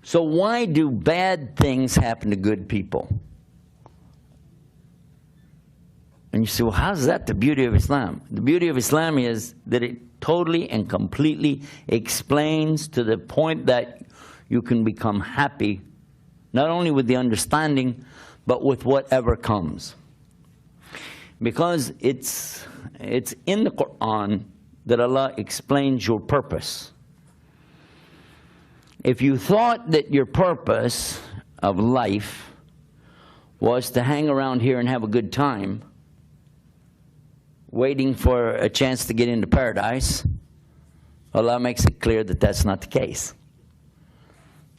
So why do bad things happen to good people? And you say, well, how's that the beauty of Islam? The beauty of Islam is that it totally and completely explains to the point that you can become happy, not only with the understanding, but with whatever comes. Because it's in the Quran that Allah explains your purpose. If you thought that your purpose of life was to hang around here and have a good time, waiting for a chance to get into paradise, Allah makes it clear that that's not the case.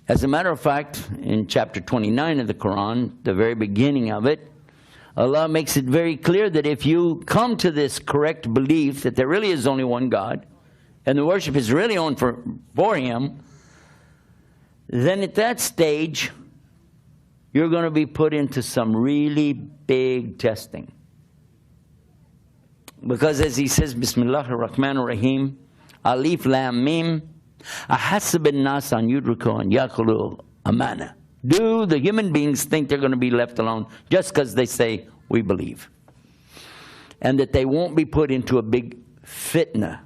As a matter of fact, in chapter 29 of the Quran, the very beginning of it, Allah makes it very clear that if you come to this correct belief that there really is only one God, and the worship is really on for Him, then at that stage, you're going to be put into some really big testing. Because as he says, Bismillahir Rahmanir Rahim, Alif Lam Mim, Ahasib an-nas an yudriku an yaqulu amana. Do the human beings think they're going to be left alone just because they say, we believe? And that they won't be put into a big fitna,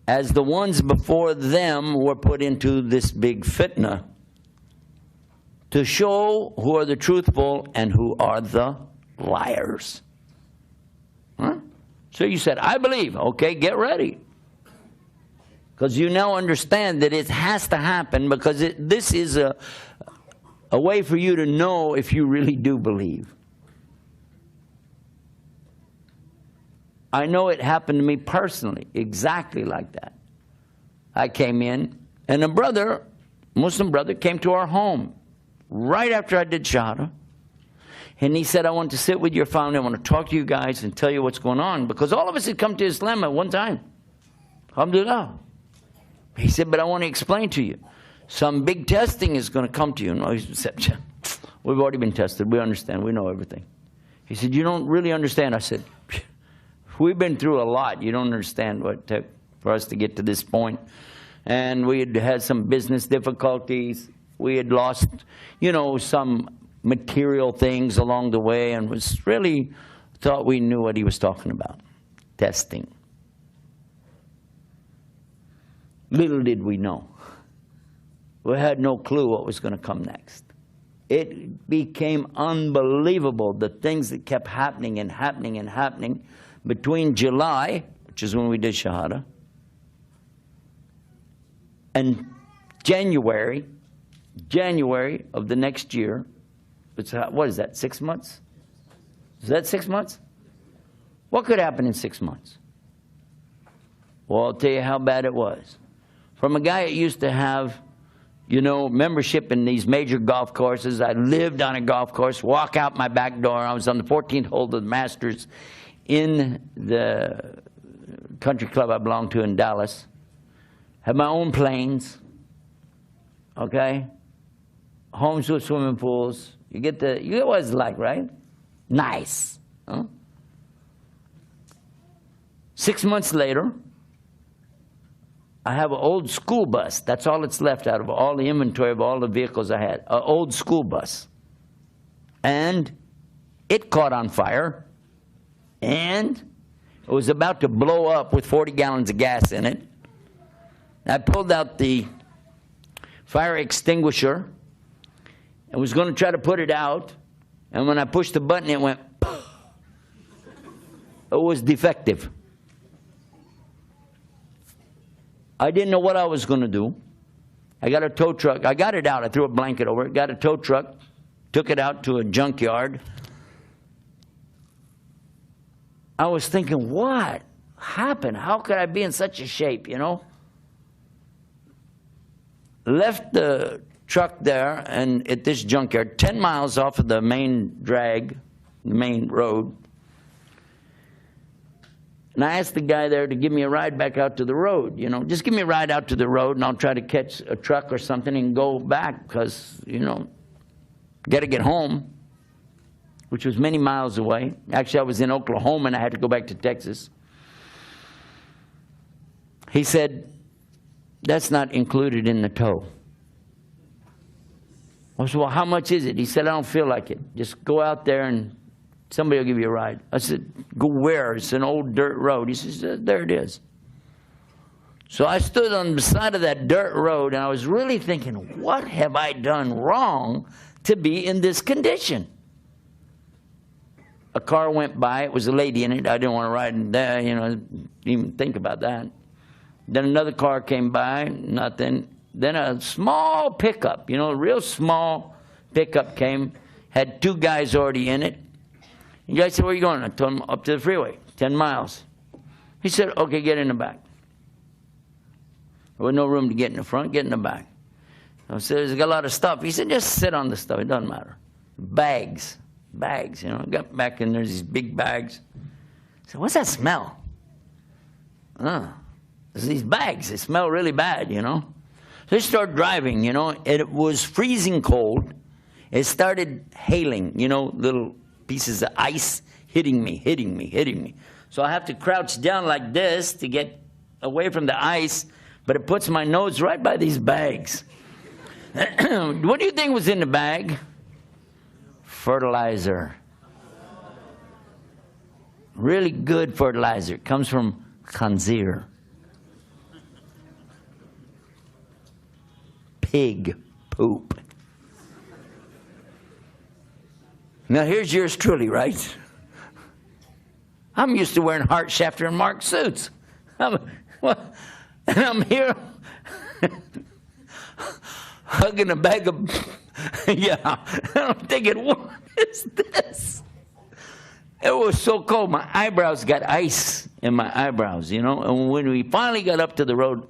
as the ones before them were put into this big fitna, to show who are the truthful and who are the liars. Huh? So you said, I believe. Okay, get ready. Because you now understand that it has to happen, because this is a way for you to know if you really do believe. I know it happened to me personally, exactly like that. I came in, and a brother, Muslim brother, came to our home right after I did Shahadah. And he said, I want to sit with your family, I want to talk to you guys and tell you what's going on. Because all of us had come to Islam at one time. Alhamdulillah. He said, but I want to explain to you. Some big testing is going to come to you. And he said, we've already been tested. We understand. We know everything. He said, you don't really understand. I said, we've been through a lot. You don't understand what it took for us to get to this point. And we had had some business difficulties. We had lost, some material things along the way, and was really thought we knew what he was talking about. Testing. Little did we know. We had no clue what was going to come next. It became unbelievable, the things that kept happening and happening and happening between July, which is when we did Shahadah, and January of the next year. What is that, 6 months? Is that 6 months? What could happen in 6 months? Well, I'll tell you how bad it was. From a guy that used to have, membership in these major golf courses. I lived on a golf course, walk out my back door. I was on the 14th hole of the Masters in the country club I belonged to in Dallas. Had my own planes, okay? Homes with swimming pools. You get what it's like, right? Nice. Huh? 6 months later, I have an old school bus. That's all that's left out of all the inventory of all the vehicles I had. An old school bus. And it caught on fire. And it was about to blow up with 40 gallons of gas in it. I pulled out the fire extinguisher and was going to try to put it out. And when I pushed the button, it went, it was defective. I didn't know what I was going to do. I got a tow truck. I got it out. I threw a blanket over it. Got a tow truck. Took it out to a junkyard. I was thinking, what happened? How could I be in such a shape, Left the truck there and at this junkyard, 10 miles off of the main drag, the main road. And I asked the guy there to give me a ride back out to the road, Just give me a ride out to the road and I'll try to catch a truck or something and go back because, got to get home, which was many miles away. Actually, I was in Oklahoma and I had to go back to Texas. He said, that's not included in the tow. I said, well, how much is it? He said, I don't feel like it. Just go out there and somebody will give you a ride. I said, go where? It's an old dirt road. He says, there it is. So I stood on the side of that dirt road, and I was really thinking, what have I done wrong to be in this condition? A car went by. It was a lady in it. I didn't want to ride in there, you know, even think about that. Then another car came by, nothing. Then a small pickup, you know, a real small pickup came, had 2 guys already in it. The guy said, where are you going? I told him, up to the freeway, 10 miles. He said, okay, get in the back. There was no room to get in the front, get in the back. I said, there's got a lot of stuff. He said, just sit on the stuff, it doesn't matter. Bags, you know, I got back in there, these big bags. I said, what's that smell? There's these bags, they smell really bad, you know. So I started driving, you know, and it was freezing cold. It started hailing, you know, little pieces of ice hitting me. So I have to crouch down like this to get away from the ice, but it puts my nose right by these bags. What do you think was in the bag? Fertilizer. Really good fertilizer. It comes from khanzir. Pig poop. Now here's yours truly, right? I'm used to wearing Hart, Shafter, and Mark suits. And I'm here hugging a bag of, yeah. I'm thinking, what is this? It was so cold. My eyebrows got ice in my eyebrows, you know. And when we finally got up to the road,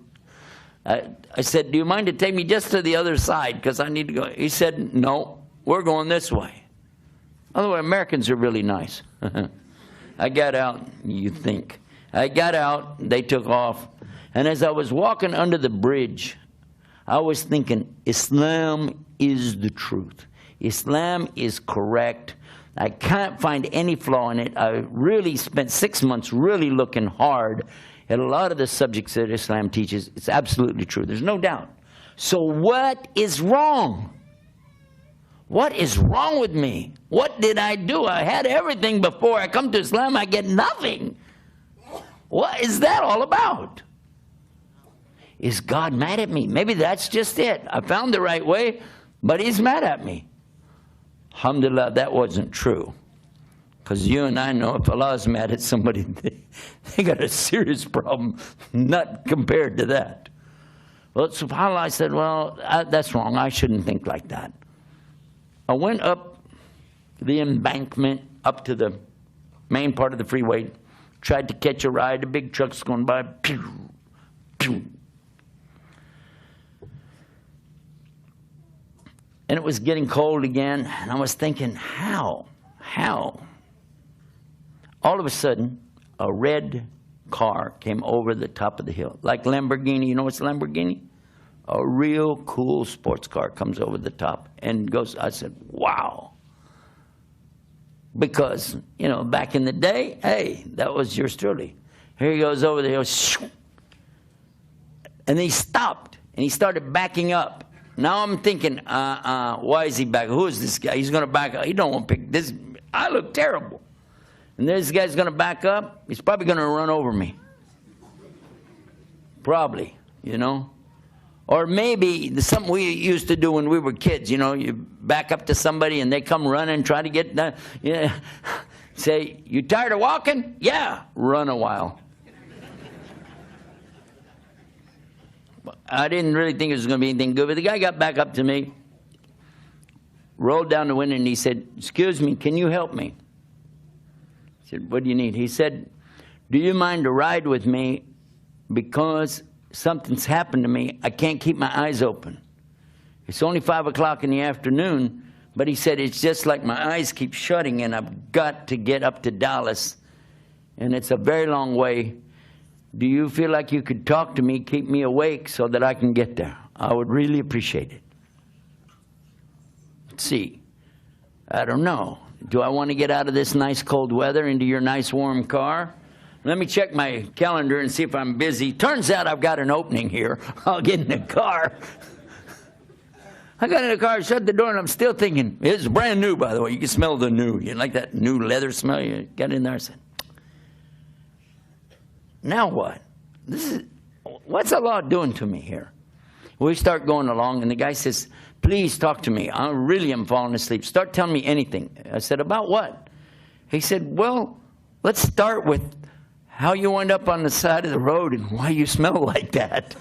I said, do you mind to take me just to the other side? Because I need to go. He said, no, we're going this way. Otherwise, Americans are really nice. I got out, you think. I got out, they took off. And as I was walking under the bridge, I was thinking, Islam is the truth. Islam is correct. I can't find any flaw in it. I really spent 6 months really looking hard at a lot of the subjects that Islam teaches. It's absolutely true. There's no doubt. So what is wrong? What is wrong with me? What did I do? I had everything before I come to Islam. I get nothing. What is that all about? Is God mad at me? Maybe that's just it. I found the right way, but He's mad at me. Alhamdulillah, that wasn't true. Because you and I know if Allah is mad at somebody, they got a serious problem, not compared to that. Well, subhanAllah, I said, well, that's wrong. I shouldn't think like that. I went up the embankment, up to the main part of the freeway, tried to catch a ride. A big truck's going by. Pew, pew. And it was getting cold again, and I was thinking, how? All of a sudden, a red car came over the top of the hill. Like Lamborghini, you know what's a Lamborghini? A real cool sports car comes over the top and goes, I said, wow. Because, you know, back in the day, hey, that was yours truly. Here he goes over the hill, shoo, and he stopped, and he started backing up. Now I'm thinking, why is he back? Who is this guy? He's going to back up. He don't want to pick this. I look terrible. And this guy's going to back up. He's probably going to run over me. Probably, you know. Or maybe something we used to do when we were kids, you know, you back up to somebody and they come running, try to get done. You know, say, you tired of walking? Yeah, run a while. I didn't really think it was going to be anything good, but the guy got back up to me, rolled down the window, and he said, excuse me, can you help me? I said, what do you need? He said, do you mind to ride with me because something's happened to me. I can't keep my eyes open. It's only 5 o'clock in the afternoon, but he said, it's just like my eyes keep shutting, and I've got to get up to Dallas, and it's a very long way. Do you feel like you could talk to me, keep me awake so that I can get there? I would really appreciate it. Let's see. I don't know. Do I want to get out of this nice cold weather into your nice warm car? Let me check my calendar and see if I'm busy. Turns out I've got an opening here. I'll get in the car. I got in the car, shut the door, and I'm still thinking, it's brand new, by the way. You can smell the new. You like that new leather smell? You got in there and said, now what? What's Allah doing to me here? We start going along, and the guy says, please talk to me. I really am falling asleep. Start telling me anything. I said, about what? He said, well, let's start with how you wound up on the side of the road and why you smell like that.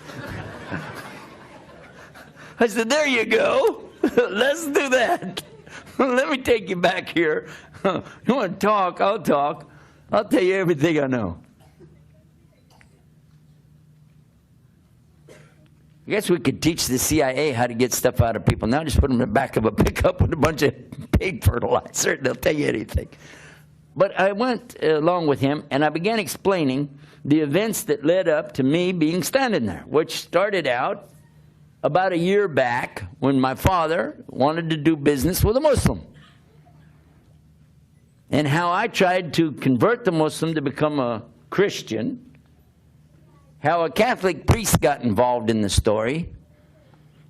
I said, there you go. Let's do that. Let me take you back here. You want to talk? I'll talk. I'll tell you everything I know. I guess we could teach the CIA how to get stuff out of people. Now just put them in the back of a pickup with a bunch of pig fertilizer, and they'll tell you anything. But I went along with him, and I began explaining the events that led up to me being standing there, which started out about a year back when my father wanted to do business with a Muslim. And how I tried to convert the Muslim to become a Christian. How a Catholic priest got involved in the story.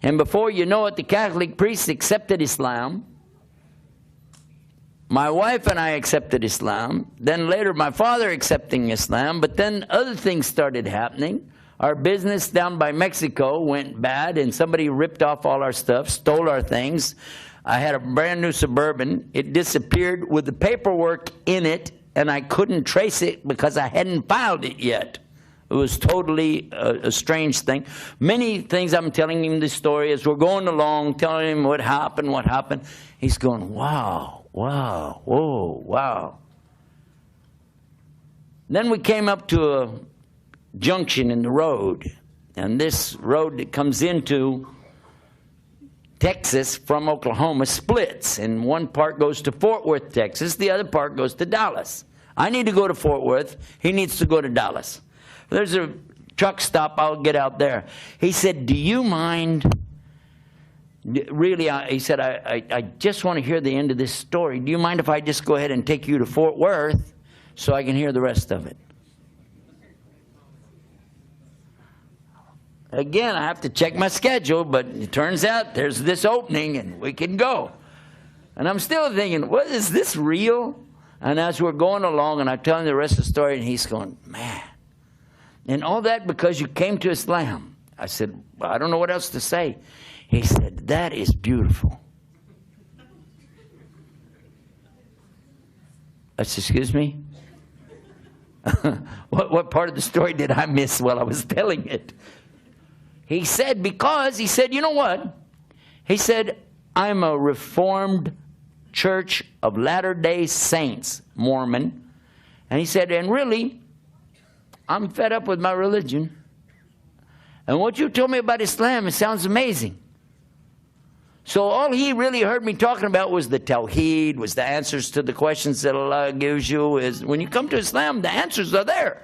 And before you know it, the Catholic priest accepted Islam. My wife and I accepted Islam. Then later my father accepting Islam. But then other things started happening. Our business down by Mexico went bad, and somebody ripped off all our stuff, stole our things. I had a brand new Suburban. It disappeared with the paperwork in it, and I couldn't trace it because I hadn't filed it yet. It was totally a strange thing. Many things I'm telling him this story as we're going along, telling him what happened. He's going, wow, wow, whoa, wow. Then we came up to a junction in the road, and this road that comes into Texas from Oklahoma splits, and one part goes to Fort Worth, Texas, the other part goes to Dallas. I need to go to Fort Worth, he needs to go to Dallas. There's a truck stop, I'll get out there. He said, do you mind, really, he said, I just want to hear the end of this story. Do you mind if I just go ahead and take you to Fort Worth so I can hear the rest of it? Again, I have to check my schedule, but it turns out there's this opening and we can go. And I'm still thinking, what, is this real? And as we're going along and I tell him the rest of the story, and he's going, man. And all that because you came to Islam. I said, well, I don't know what else to say. He said, that is beautiful. I said, excuse me? What part of the story did I miss while I was telling it? He said, because, he said, you know what? He said, I'm a Reformed Church of Latter-day Saints, Mormon. And he said, and really, I'm fed up with my religion. And what you told me about Islam, it sounds amazing. So all he really heard me talking about was the Tawheed, was the answers to the questions that Allah gives you. Is when you come to Islam, the answers are there.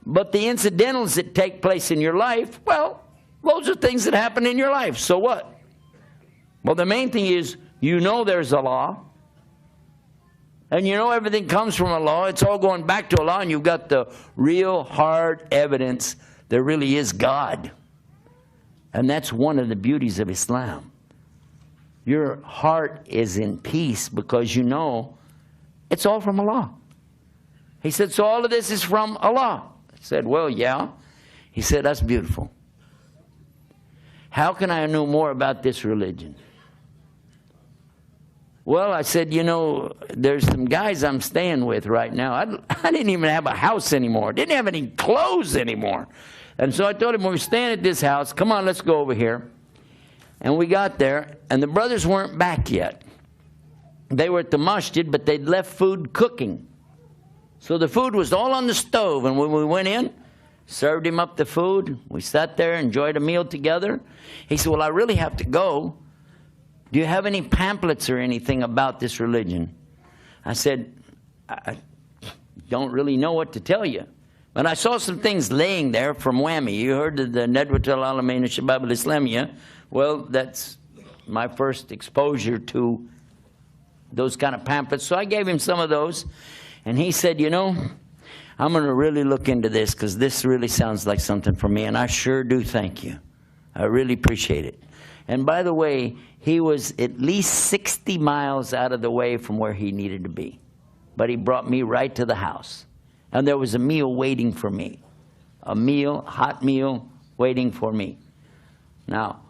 But the incidentals that take place in your life, well, those are things that happen in your life. So what? Well, the main thing is, you know there's Allah. And you know everything comes from Allah. It's all going back to Allah. And you've got the real hard evidence there really is God. And that's one of the beauties of Islam. Your heart is in peace because you know it's all from Allah. He said, so all of this is from Allah. I said, well, yeah. He said, that's beautiful. How can I know more about this religion? Well, I said, you know, there's some guys I'm staying with right now. I didn't even have a house anymore. Didn't have any clothes anymore. And so I told him, we're staying at this house. Come on, let's go over here. And we got there, and the brothers weren't back yet. They were at the masjid, but they'd left food cooking. So the food was all on the stove, and when we went in, served him up the food. We sat there, enjoyed a meal together. He said, well, I really have to go. Do you have any pamphlets or anything about this religion? I said, I don't really know what to tell you. But I saw some things laying there from WAMI. You heard of the Nadwat al-Alamin al-Shabab al-Islamiyya. Well, that's my first exposure to those kind of pamphlets. So I gave him some of those. And he said, you know, I'm going to really look into this because this really sounds like something for me. And I sure do thank you. I really appreciate it. And by the way, he was at least 60 miles out of the way from where he needed to be. But he brought me right to the house. And there was a meal waiting for me. A meal, hot meal, waiting for me. Now,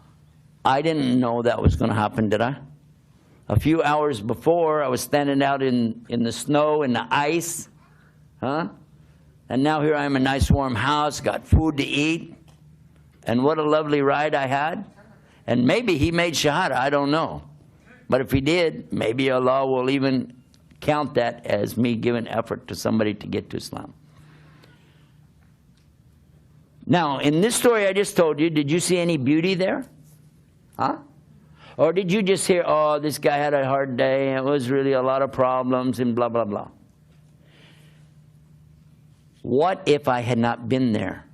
I didn't know that was going to happen, did I? A few hours before, I was standing out in the snow, in the ice. Huh? And now here I am in a nice warm house, got food to eat. And what a lovely ride I had. And maybe he made Shahadah, I don't know. But if he did, maybe Allah will even count that as me giving effort to somebody to get to Islam. Now, in this story I just told you, did you see any beauty there? Huh? Or did you just hear, oh, this guy had a hard day, and it was really a lot of problems, and blah, blah, blah? What if I had not been there?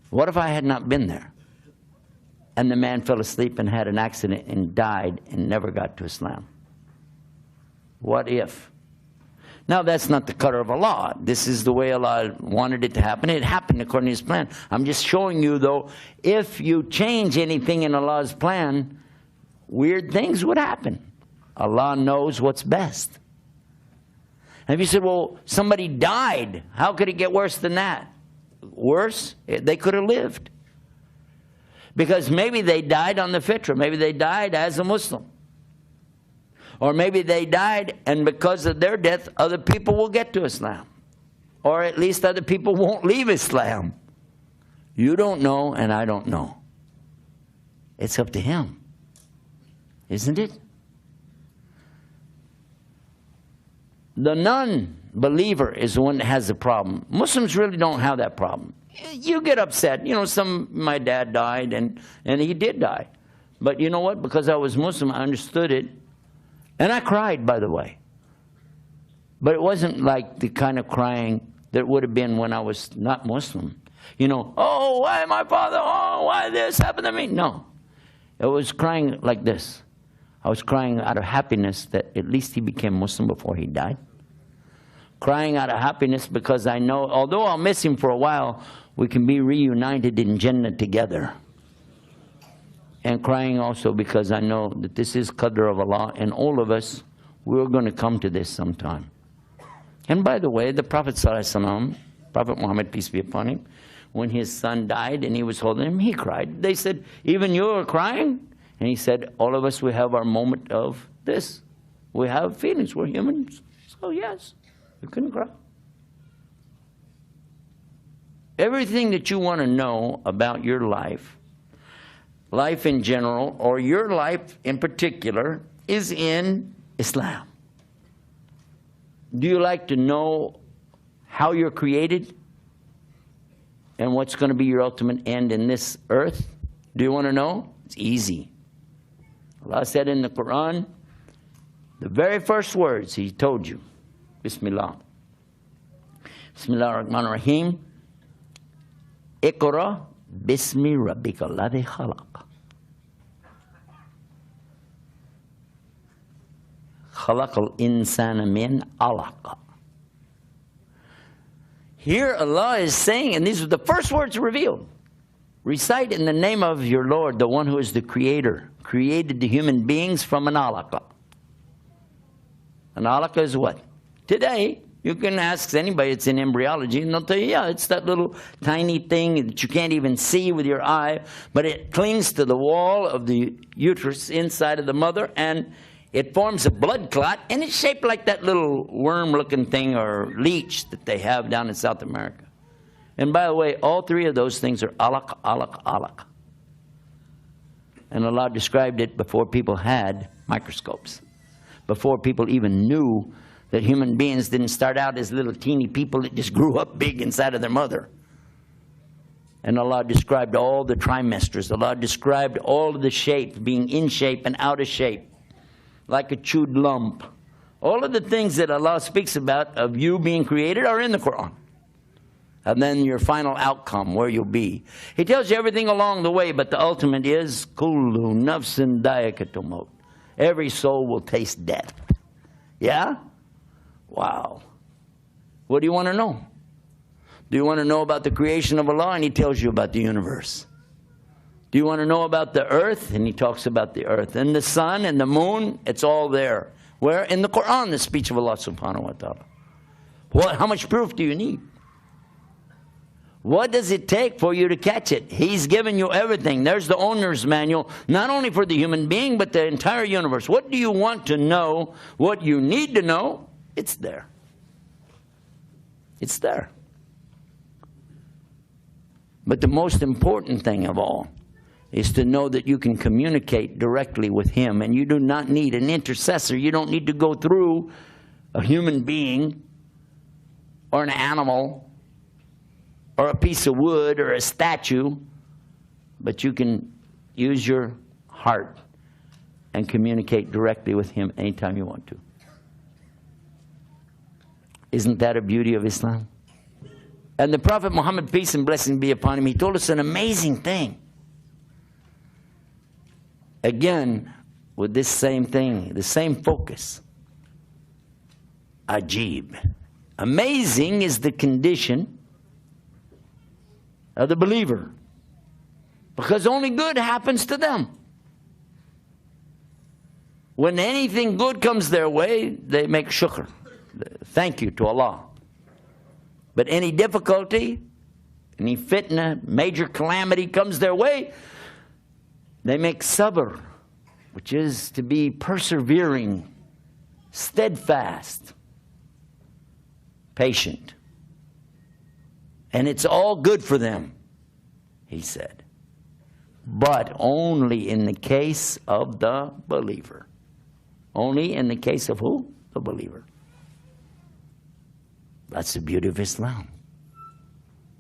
What if I had not been there? And the man fell asleep and had an accident and died and never got to Islam. What if? Now, that's not the qadr of Allah. This is the way Allah wanted it to happen. It happened according to His plan. I'm just showing you, though, if you change anything in Allah's plan, weird things would happen. Allah knows what's best. And if you said, well, somebody died, how could it get worse than that? Worse? They could have lived. Because maybe they died on the fitrah. Maybe they died as a Muslim. Or maybe they died, and because of their death, other people will get to Islam. Or at least other people won't leave Islam. You don't know, and I don't know. It's up to Him. Isn't it? The non-believer is the one that has the problem. Muslims really don't have that problem. You get upset. You know, my dad died, and he did die. But you know what? Because I was Muslim, I understood it. And I cried, by the way. But it wasn't like the kind of crying that would have been when I was not Muslim. You know, oh, why my father? Oh, why this happened to me? No. It was crying like this. I was crying out of happiness that at least he became Muslim before he died. Crying out of happiness because I know, although I'll miss him for a while, we can be reunited in Jannah together. And crying also because I know that this is qadr of Allah, and all of us, we're going to come to this sometime. And by the way, the Prophet ﷺ, Prophet Muhammad, peace be upon him, when his son died and he was holding him, he cried. They said, even you are crying? And he said, all of us, we have our moment of this. We have feelings, we're humans. So yes, you can cry. Everything that you want to know about your life in general, or your life in particular, is in Islam. Do you like to know how you're created and what's going to be your ultimate end in this earth? Do you want to know? It's easy. Allah said in the Quran, the very first words He told you, Bismillah. Bismillah ar-Rahman ar-Rahim. Iqra bismi rabbika alladhi khalaq. خلق الإنسان من علق. Here Allah is saying, and these are the first words revealed, recite in the name of your Lord, the one who is the creator, created the human beings from an alaqa. An alaqa is what? Today, you can ask anybody that's in embryology, and they'll tell you, yeah, it's that little tiny thing that you can't even see with your eye, but it clings to the wall of the uterus inside of the mother, and it forms a blood clot, and it's shaped like that little worm-looking thing or leech that they have down in South America. And by the way, all three of those things are alaq, alaq, alaq. And Allah described it before people had microscopes, before people even knew that human beings didn't start out as little teeny people that just grew up big inside of their mother. And Allah described all the trimesters. Allah described all of the shapes, being in shape and out of shape, like a chewed lump. All of the things that Allah speaks about of you being created are in the Quran. And then your final outcome, where you'll be. He tells you everything along the way, but the ultimate is, Kullu nafsin dayakatul maut. Every soul will taste death. Yeah? Wow. What do you want to know? Do you want to know about the creation of Allah? And He tells you about the universe. Do you want to know about the earth? And he talks about the earth. And the sun and the moon, it's all there. Where? In the Quran, the speech of Allah subhanahu wa ta'ala. How much proof do you need? What does it take for you to catch it? He's given you everything. There's the owner's manual, not only for the human being, but the entire universe. What do you want to know? What you need to know? It's there. It's there. But the most important thing of all is to know that you can communicate directly with Him, and you do not need an intercessor. You don't need to go through a human being or an animal or a piece of wood or a statue, but you can use your heart and communicate directly with Him anytime you want to. Isn't that a beauty of Islam? And the Prophet Muhammad, peace and blessing be upon him, he told us an amazing thing. Again, with this same thing, the same focus. Ajib. Amazing is the condition of the believer, because only good happens to them. When anything good comes their way, they make shukr. Thank you to Allah. But any difficulty, any fitna, major calamity comes their way, they make sabr, which is to be persevering, steadfast, patient. And it's all good for them, he said. But only in the case of the believer. Only in the case of who? The believer. That's the beauty of Islam.